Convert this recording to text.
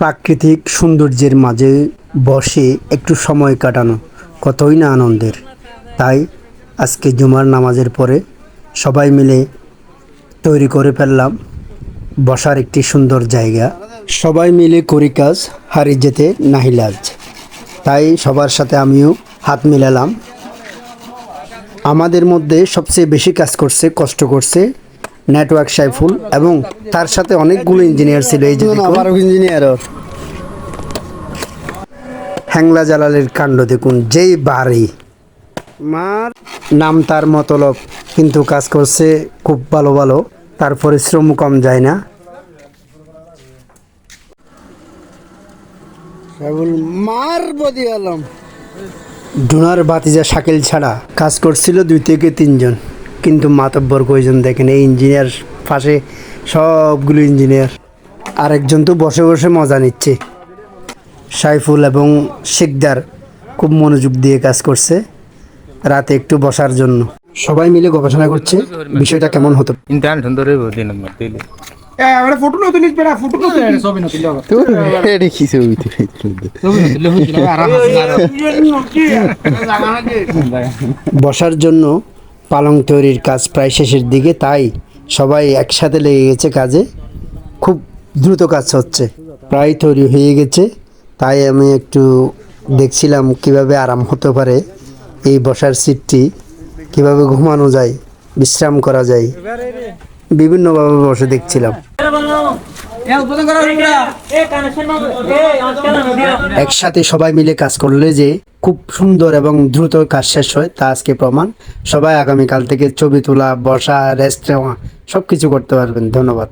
প্রাকৃতিক সৌন্দর্যের মাঝে বসে একটু সময় কাটানো কতই না আনন্দের। তাই আজকে জুমার নামাজের পরে সবাই মিলে তৈরি করে ফেললাম বসার একটি সুন্দর জায়গা। সবাই মিলে করি কাজ, হারি যেতে নাহি লাজ। তাই সবার সাথে আমিও হাত মিলালাম। আমাদের মধ্যে সবচেয়ে বেশি কাজ করছে, কষ্ট করছে নেটওয়ার্ক সাইফুল, এবং তার সাথে অনেকগুলো ইঞ্জিনিয়ার ছিল। এই যে ইঞ্জিনিয়ার হ্যাংলা জালালের কাণ্ড দেখুন, যেই বাড়ি মার নাম তার মতলব, কিন্তু কাজ করছে খুব ভালো ভালো, তার পরিশ্রম কম যায় না। ডোনার বাতিজা শাকিল ছাড়া কাজ করছিল 2 থেকে 3 জন, কিন্তু মাতব্বর কয়জন দেখেন। এই ইঞ্জিনিয়ার পাশে সবগুলো ইঞ্জিনিয়ার, আরেকজন তো বসে বসে মজা নিচ্ছে। সাইফুল এবং শিকদার খুব মনোযোগ দিয়ে কাজ করছে রাতে একটু বসার জন্য। সবাই মিলে গবেষণা করছে বিষয়টা কেমন হতো। বসার জন্য পালং তৈরির কাজ প্রায় শেষের দিকে, তাই সবাই একসাথে লেগে গেছে কাজে। খুব দ্রুত কাজ হচ্ছে, প্রায় তৈরি হয়ে গেছে। তাই আমি একটু দেখছিলাম কিভাবে আরাম হতে পারে এই বসার সিটটি, কিভাবে ঘুমানো যায়, বিশ্রাম করা যায়, বিভিন্নভাবে বসে দেখছিলাম। একসাথে সবাই মিলে কাজ করলে যে খুব সুন্দর এবং দ্রুত কাজ শেষ হয় তা আজকে প্রমাণ। সবাই আগামীকাল থেকে ছবি তোলা, বসা, রেস্ট নেওয়া সবকিছু করতে পারবেন। ধন্যবাদ।